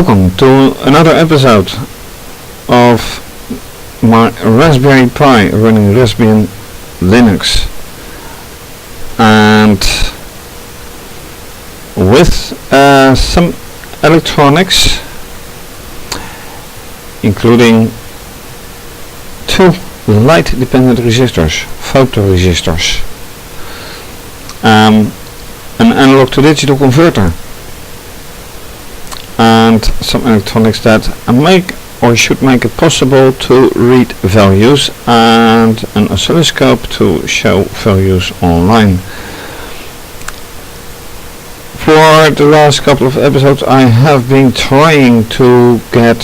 Welcome to another episode of my Raspberry Pi running Raspbian Linux, and with some electronics, including two light dependent resistors, photoresistors, an analog to digital converter, and some electronics that make or should make it possible to read values, and an oscilloscope to show values online. For the last couple of episodes I have been trying to get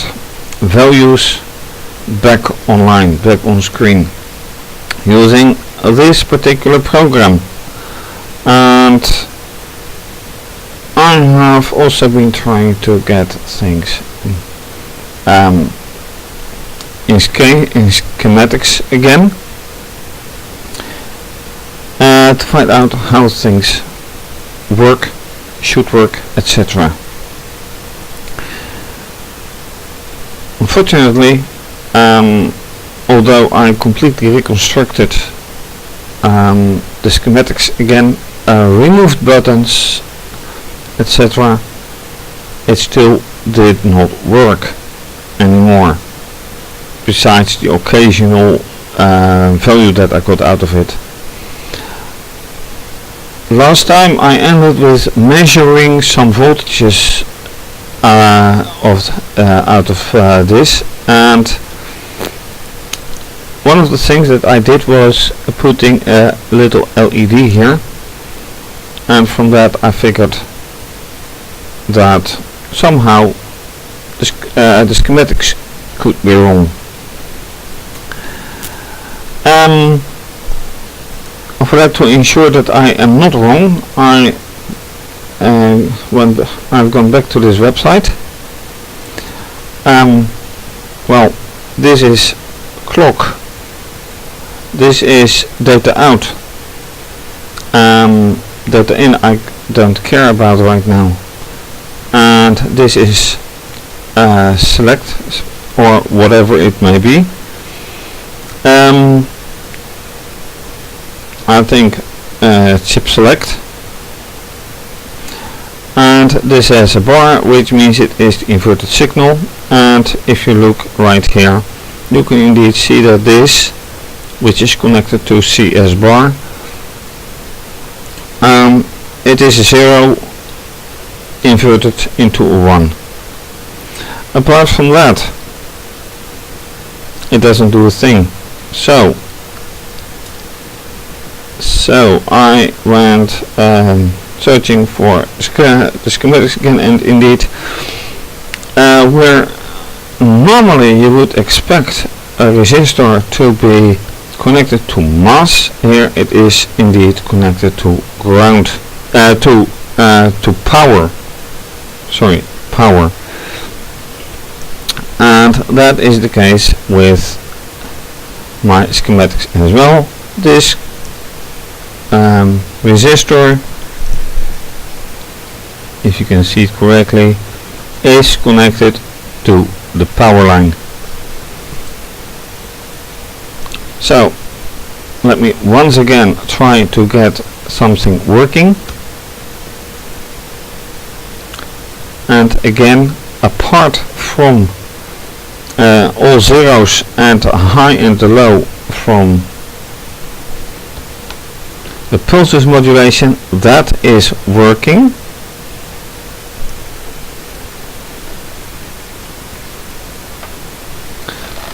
values back online, back on screen, using this particular program, and I have also been trying to get things in schematics again, to find out how things work, should work, etc. Unfortunately, although I completely reconstructed the schematics again, removed buttons, etc., it still did not work anymore, besides the occasional value that I got out of it. Last time I ended with measuring some voltages out of this, and one of the things that I did was putting a little LED here, and from that I figured that somehow the schematics could be wrong. For that, to ensure that I am not wrong, I've gone back to this website. Well, this is clock, this is data out, data in I don't care about right now, and this is select, or whatever it may be. I think chip select, and this has a bar, which means it is the inverted signal, and if you look right here you can indeed see that this, which is connected to CS bar, it is a 0 inverted into a 1. Apart from that, it doesn't do a thing. So I went searching for the schematics again, and indeed, where normally you would expect a resistor to be connected to mass, here it is indeed connected to ground, to power. Sorry, power. And that is the case with my schematics as well. This resistor, if you can see it correctly, is connected to the power line. So let me once again try to get something working, and again, apart from all zeros and high and low from the pulses modulation, that is working.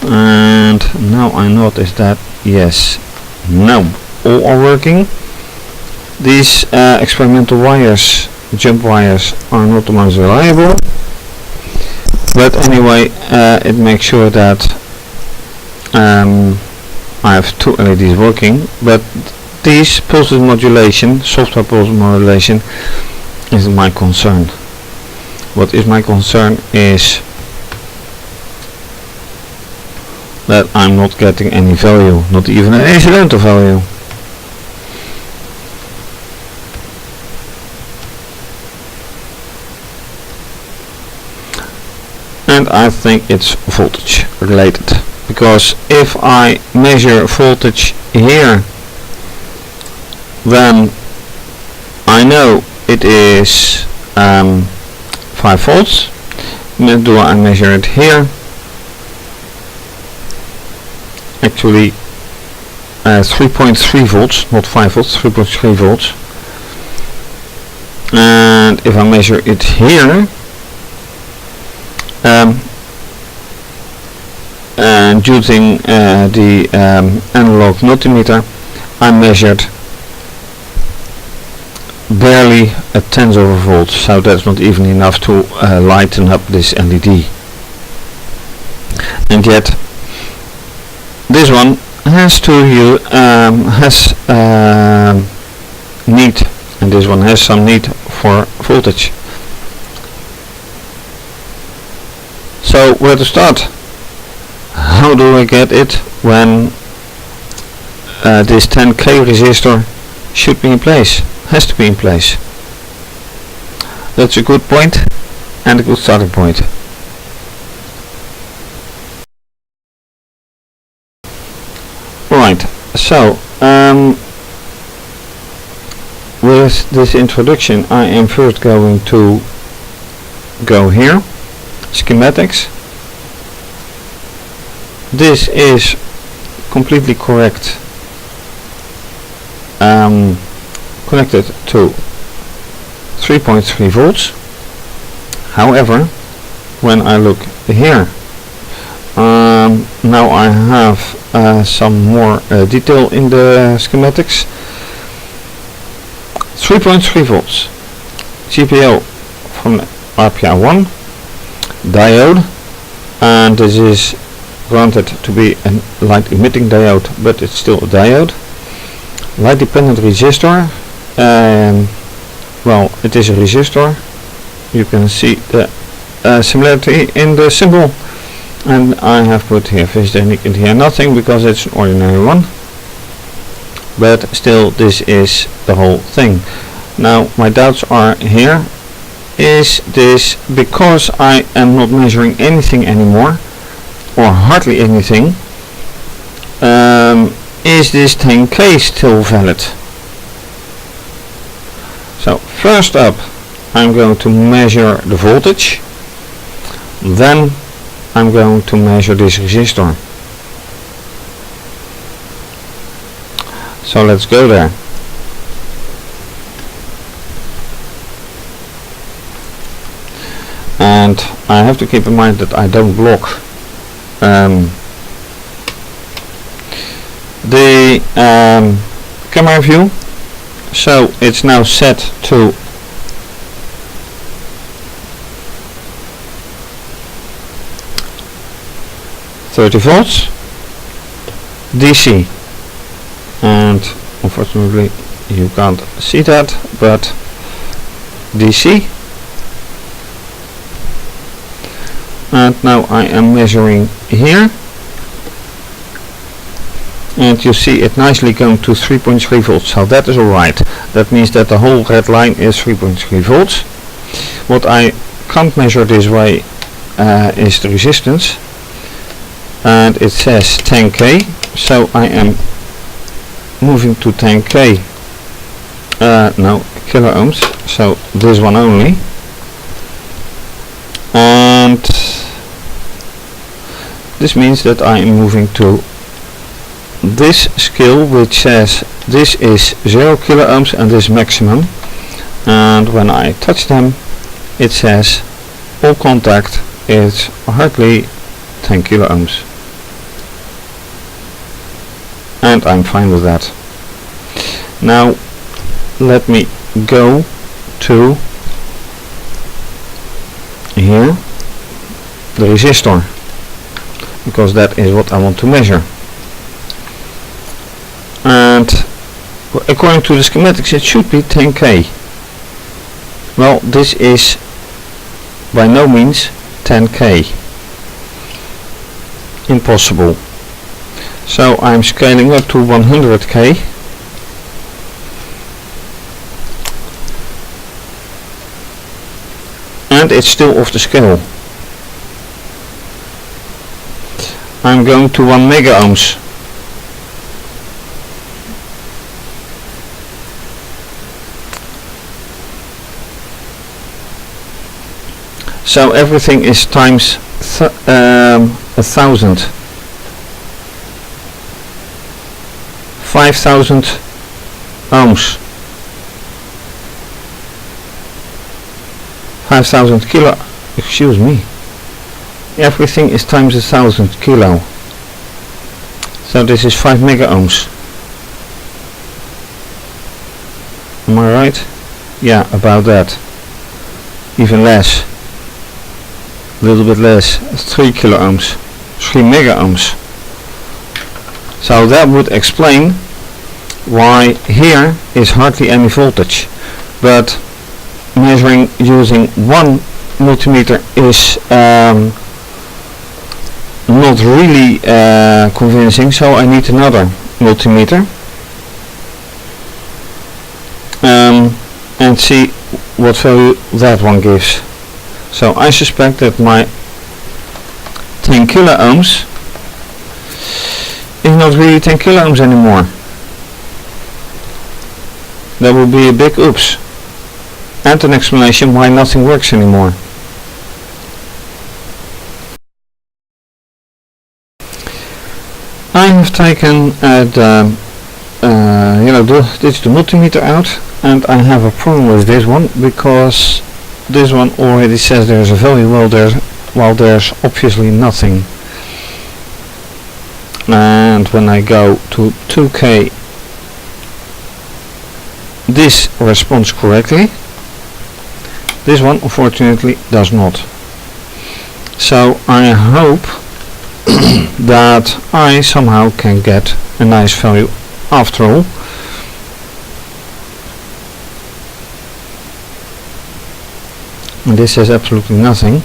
And now I notice that yes, no, all are working. These experimental wires, jump wires, are not the most reliable, but anyway, it makes sure that I have two LEDs working. But these pulses modulation, software pulse modulation, is my concern. What is my concern is that I'm not getting any value, not even an incidental value. and I think it's voltage related, because if I measure voltage here, then I know it is 5 volts. Then do I measure it here? Actually 3.3 volts, not 5 volts, 3.3 volts. And if I measure it here, and using the analog multimeter, I measured barely a tenth of a volt, so that's not even enough to lighten up this LED. And yet this one has need, and this one has some need for voltage. So where to start? How do I get it when this 10K resistor should be in place, has to be in place? That's a good point and a good starting point. Right, so with this introduction I am first going to go here, schematics. This is completely correct, connected to 3.3 volts. However, when I look here, now I have some more detail in the schematics. 3.3 volts, GPO from RPI1, diode, and this is granted to be a light emitting diode, but it's still a diode. Light dependent resistor, well, it is a resistor. You can see the similarity in the symbol, and I have put here fischertechnik and here nothing because it's an ordinary one, but still this is the whole thing. Now my doubts are here, is this because I am not measuring anything anymore, or hardly anything, is this 10K still valid? So first up I'm going to measure the voltage, then I'm going to measure this resistor. So let's go there. And I have to keep in mind that I don't block the camera view, so it's now set to .30 volts DC, and unfortunately you can't see that, but DC. And now I am measuring here, and you see it nicely going to 3.3 volts, so that is alright. That means that the whole red line is 3.3 volts. What I can't measure this way is the resistance, and it says 10K, so I am moving to 10K, no, kilo ohms, so this one only. And this means that I am moving to this scale, which says this is 0 kilo ohms and this maximum, and when I touch them it says all contact is hardly 10 kilo ohms, and I'm fine with that. Now let me go to here, the resistor, because that is what I want to measure. And according to the schematics it should be 10K. Well, this is by no means 10K. Impossible. So I'm scaling up to 100K. And it's still off the scale. I'm going to 1 mega ohms. So everything is times 1,000. 5,000 ohms. 5,000 kilo. Excuse me. Everything is times 1,000 kilo. So this is 5 mega ohms. Am I right? Yeah, about that. Even less. A little bit less. 3 kilo ohms. 3 mega ohms. So that would explain why here is hardly any voltage, but measuring using one multimeter is not really convincing, so I need another multimeter and see what value that one gives. So I suspect that my 10 kilo ohms is not really 10 kilo ohms anymore. That would be a big oops, and an explanation why nothing works anymore. I have taken the digital multimeter out, and I have a problem with this one because this one already says there's a value while there's obviously nothing. And when I go to 2K, this responds correctly. This one unfortunately does not. So I hope that I somehow can get a nice value after all. And this says absolutely nothing.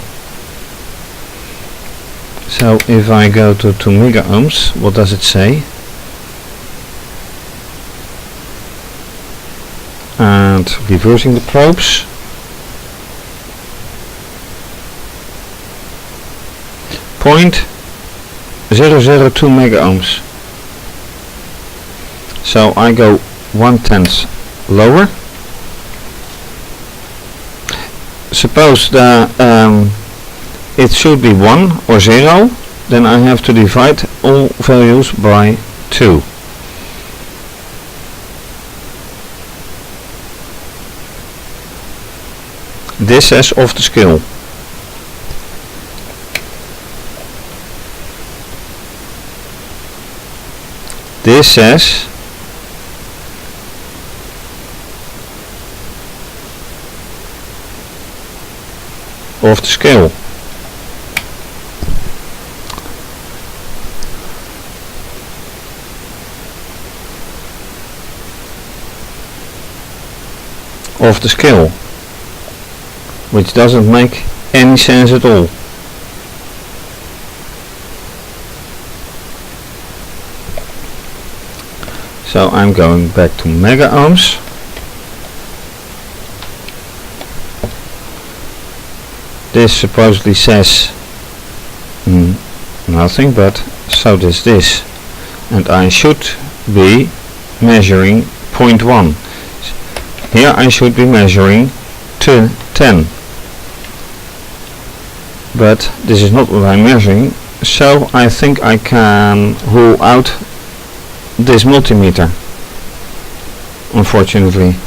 So if I go to 2 mega ohms, what does it say? And reversing the probes, .002 mega ohms. So I go 1/10 lower. Suppose the it should be 1 or 0, then I have to divide all values by 2. This says off the scale. This says off the scale. Off the scale, which doesn't make any sense at all. So I'm going back to mega ohms. This supposedly says nothing, but so does this, and I should be measuring 0.1. Here I should be measuring 10, but this is not what I'm measuring, so I think I can rule out this multimeter, unfortunately.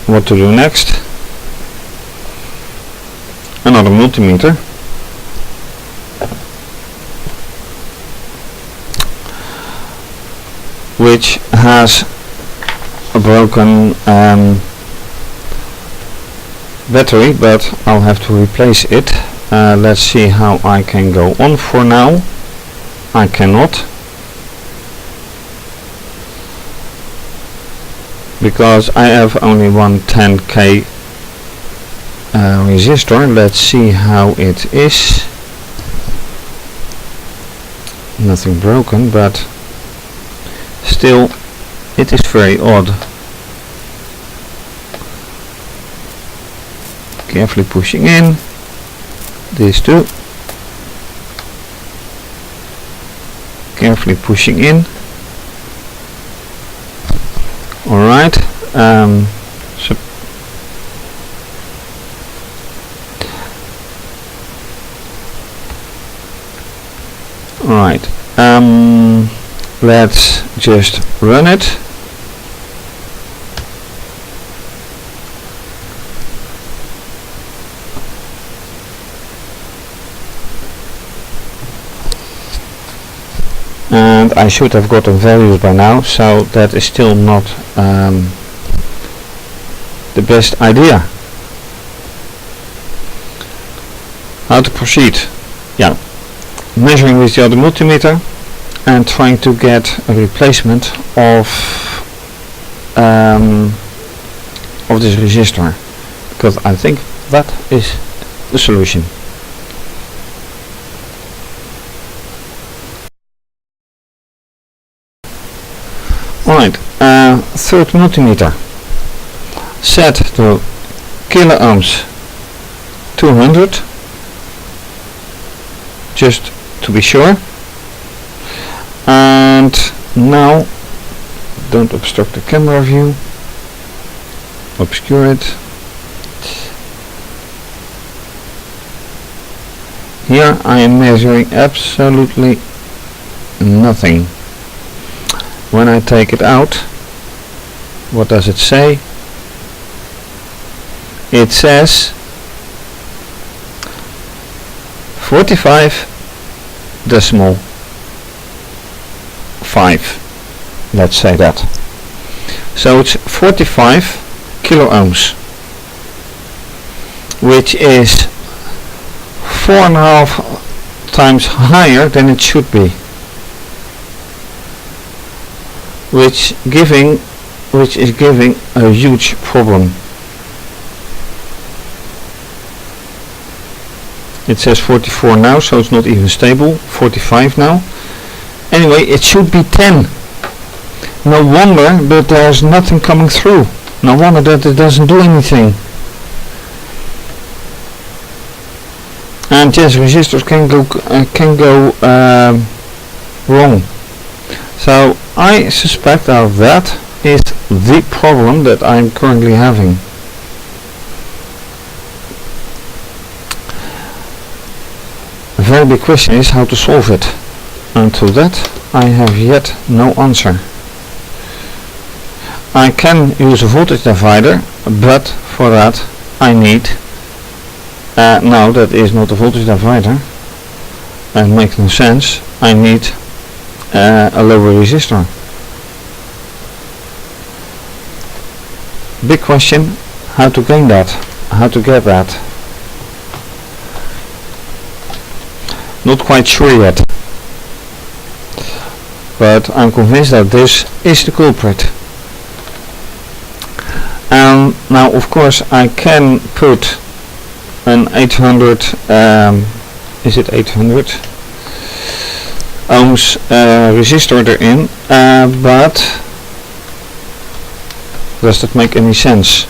What to do next? Another multimeter. Which has a broken battery, but I'll have to replace it. Let's see how I can go on. For now I cannot, because I have only one 10k resistor. Let's see how it is. Nothing broken, but still it is very odd. Carefully pushing in. these two, carefully pushing in. Alright, alright, let's just run it. And I should have gotten values by now, so that is still not the best idea. How to proceed? Yeah, measuring with the other multimeter and trying to get a replacement of this resistor, because I think that is the solution. Alright, third multimeter, set to kilo ohms 200, just to be sure. And now, don't obstruct the camera view, obscure it. Here I am measuring absolutely nothing. When I take it out, what does it say? It says 45.5, let's say that. So it's 45 kilo ohms, which is 4.5 times higher than it should be, which is giving a huge problem. It says 44 now, so it's not even stable. 45 now. Anyway, it should be 10. No wonder that there's nothing coming through. No wonder that it doesn't do anything. And yes, resistors can go wrong. So I suspect that is the problem that I'm currently having. A very big question is how to solve it. And to that I have yet no answer. I can use a voltage divider, but for that I need no, that is not a voltage divider, and makes no sense. I need a lower resistor. Big question, how to gain that, how to get that. Not quite sure yet, but I'm convinced that this is the culprit. Now of course I can put an 800 is it 800 ohms resistor in, but does that make any sense?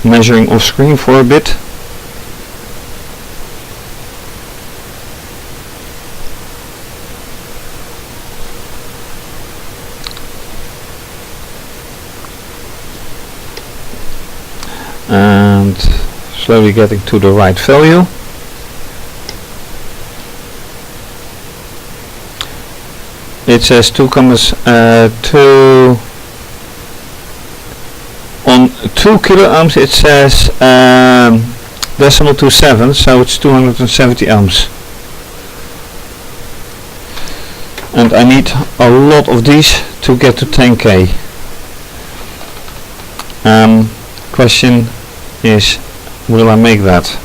Measuring off screen for a bit. And slowly getting to the right value. It says 2 on 2 kilo ohms. It says decimal 27, so it's 270 ohms. And I need a lot of these to get to 10k. Question is, will I make that?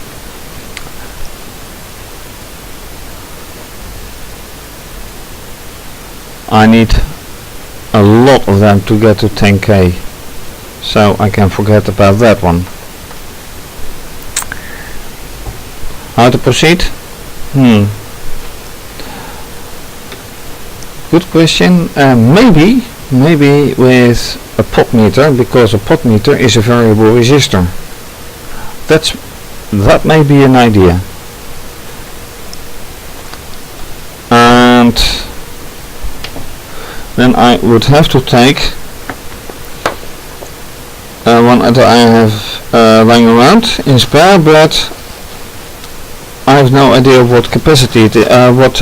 I need a lot of them to get to 10k, so I can forget about that one. How to proceed? Good question. Maybe with a potmeter, because a potmeter is a variable resistor. that may be an idea. And then I would have to take one that I have lying around in spare, but I have no idea what capacity it is, what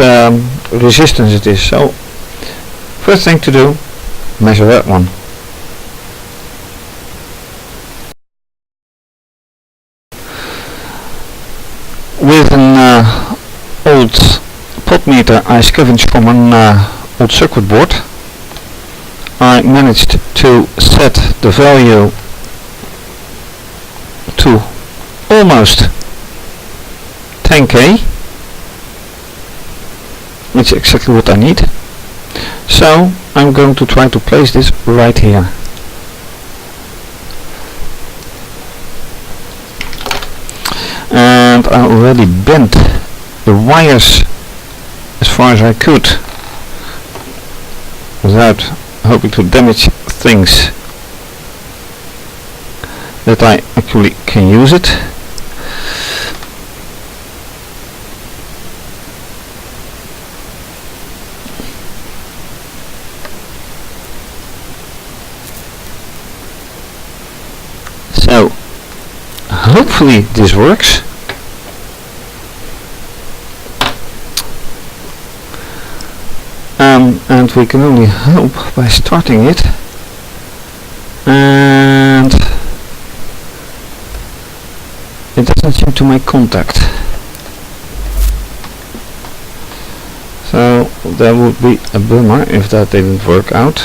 resistance it is. So first thing to do, measure that one. With an old potmeter I scavenged from an old circuit board, I managed to set the value to almost 10k, which is exactly what I need. So I'm going to try to place this right here. And I already bent the wires as far as I could without hoping to damage things that I actually can use it. So hopefully this works. And we can only hope by starting it, and it doesn't seem to make contact. So that would be a bummer if that didn't work out.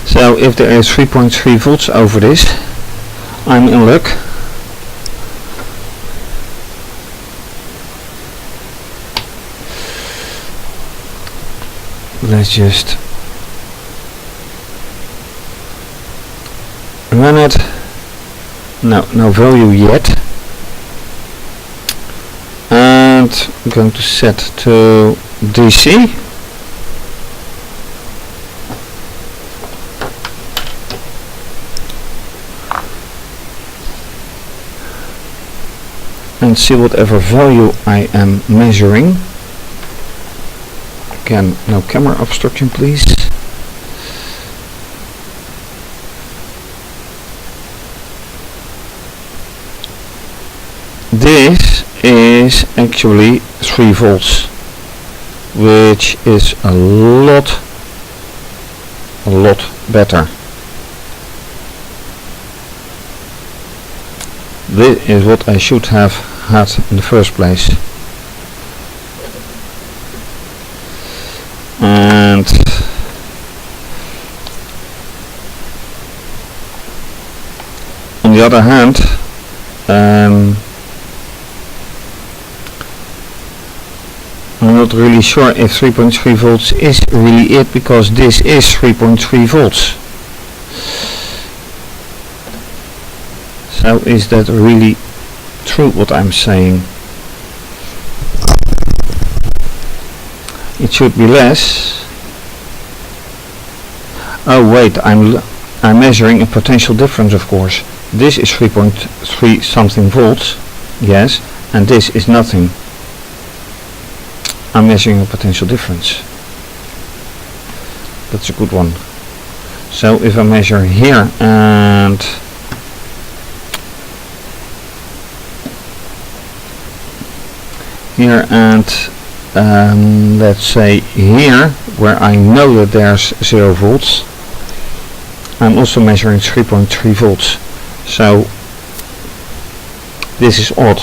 So if there is 3.3 volts over this, I'm in luck. Let's just run it. No value yet. And I'm going to set to DC. And see whatever value I am measuring. Again, no camera obstruction please. This is actually 3 volts, which is a lot better. This is what I should have had in the first place. And on the other hand, I'm not really sure if 3.3 volts is really it, because this is 3.3 volts. So is that really true what I'm saying? It should be less. Oh wait, I'm measuring a potential difference, of course. This is 3.3 something volts, yes, and this is nothing. I'm measuring a potential difference. That's a good one. So if I measure here and here and let's say here, where I know that there's 0 volts, I'm also measuring 3.3 volts. So this is odd.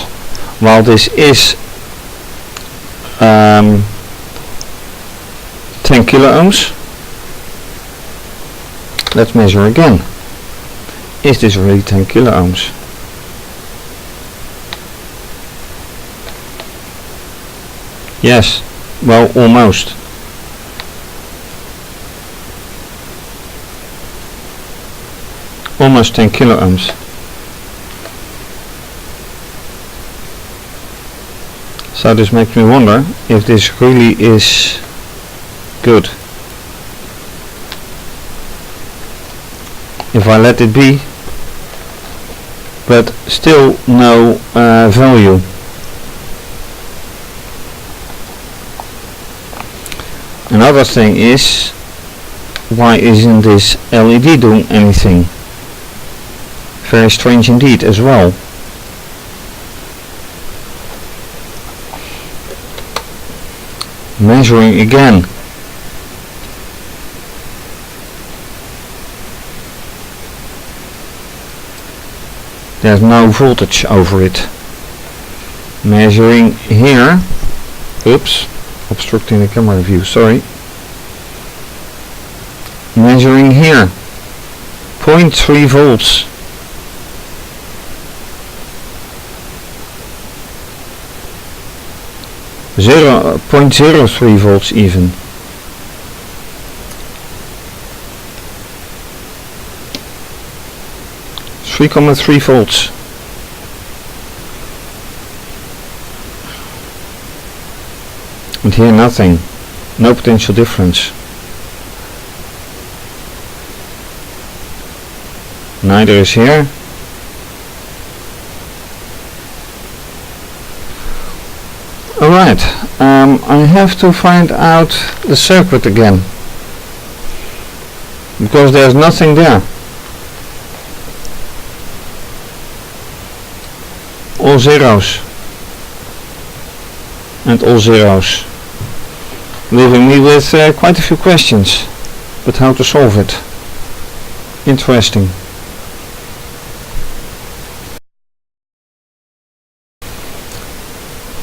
While this is 10 kilo ohms, let's measure again. Is this really 10 kilo ohms? Yes, well, almost. Almost 10 kilo ohms. So this makes me wonder if this really is good. If I let it be, but still no value. Another thing is, why isn't this LED doing anything? Very strange indeed as well. Measuring again. There's no voltage over it. Measuring here. Oops, obstructing the camera view, sorry. Measuring here. 0.3 volts. Zero 0.03 volts even. Three 3 volts. And here nothing. No potential difference. Neither is here. Alright, I have to find out the circuit again, because there's nothing there. All zeros and all zeros, leaving me with quite a few questions, but how to solve it? Interesting.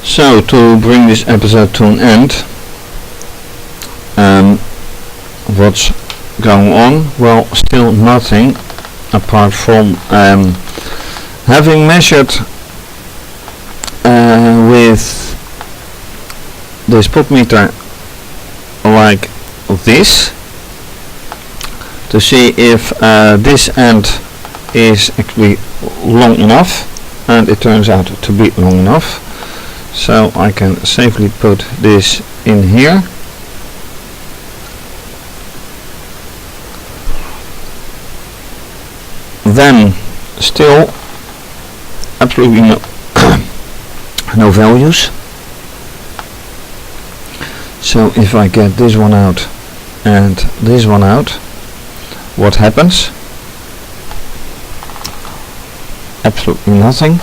So, to bring this episode to an end, what's going on? Well, still nothing, apart from having measured with this potmeter like this, to see if this end is actually long enough, and it turns out to be long enough. So I can safely put this in here. Then still absolutely no no values. So if I get this one out and this one out, what happens? Absolutely nothing.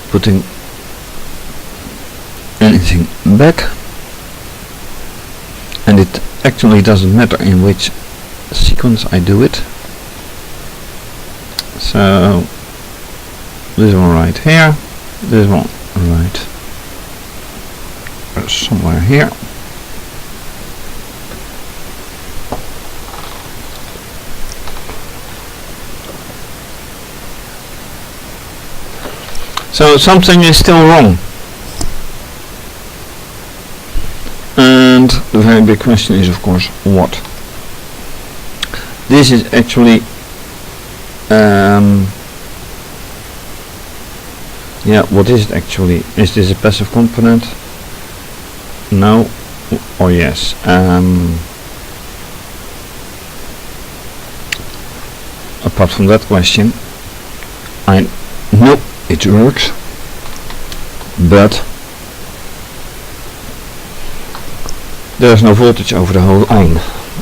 Putting anything back, and it actually doesn't matter in which sequence I do it. So this one right here, this one right somewhere here. So something is still wrong, and the very big question is, of course, what? This is actually yeah, what is it actually? Is this a passive component? No or yes? Apart from that question, I know it works, but there's no voltage over the whole line,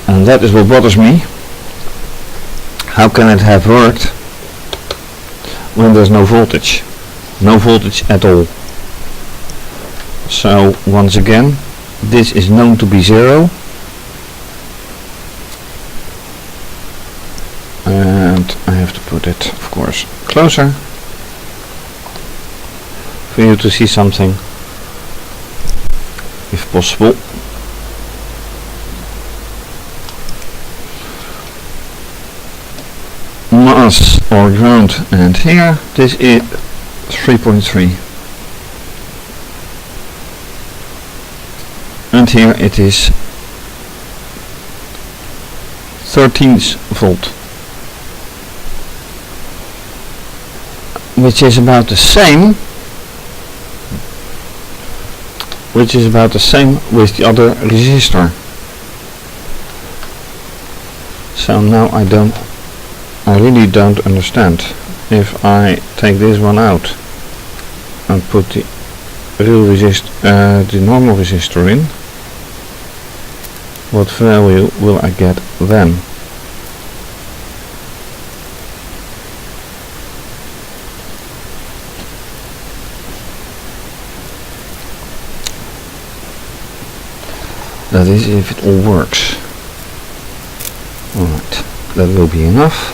and that is what bothers me. How can it have worked when there's no voltage? No voltage at all. So once again, this is known to be zero, and I have to put it, of course, closer for you to see something, if possible. Mass or ground, and here this is 3.3. and here it is 13 volt, which is about the same with the other resistor. So now I really don't understand. If I take this one out and put the real the normal resistor in, what value will I get then? That is, if it all works. Alright, that will be enough.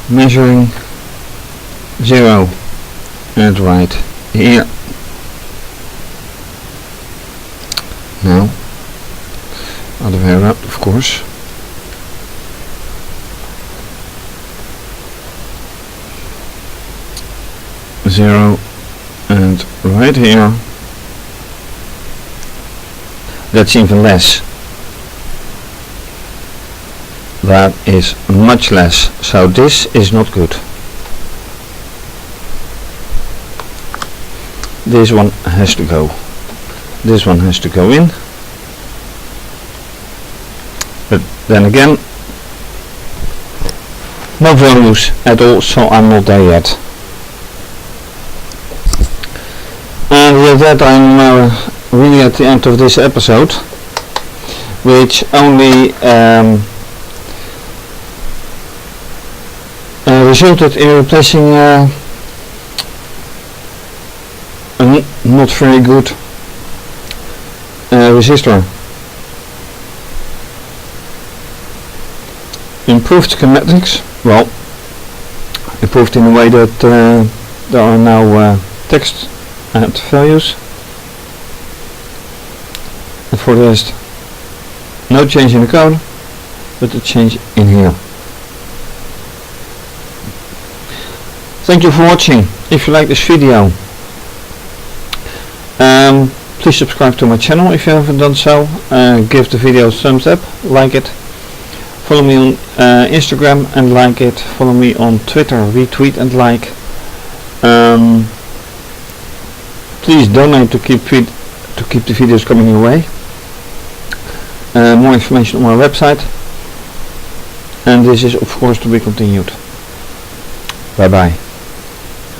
Measuring 0 and right here. Now, other way around, of course. Zero and right here. That's even less. That is much less. So this is not good. This one has to go. This one has to go in. But then again, no values at all, so I'm not there yet. And with that I'm really at the end of this episode, which only resulted in replacing a not very good resistor. Improved schematics, well, improved in a way that there are now text and values, and for the rest no change in the code, but a change in here. Thank you for watching. If you like this video, please subscribe to my channel if you haven't done so. Give the video a thumbs up, like it. Follow me on Instagram and like it. Follow me on Twitter, retweet and like. Please donate to keep the videos coming your way. More information on my website. And this is of course to be continued. Bye bye.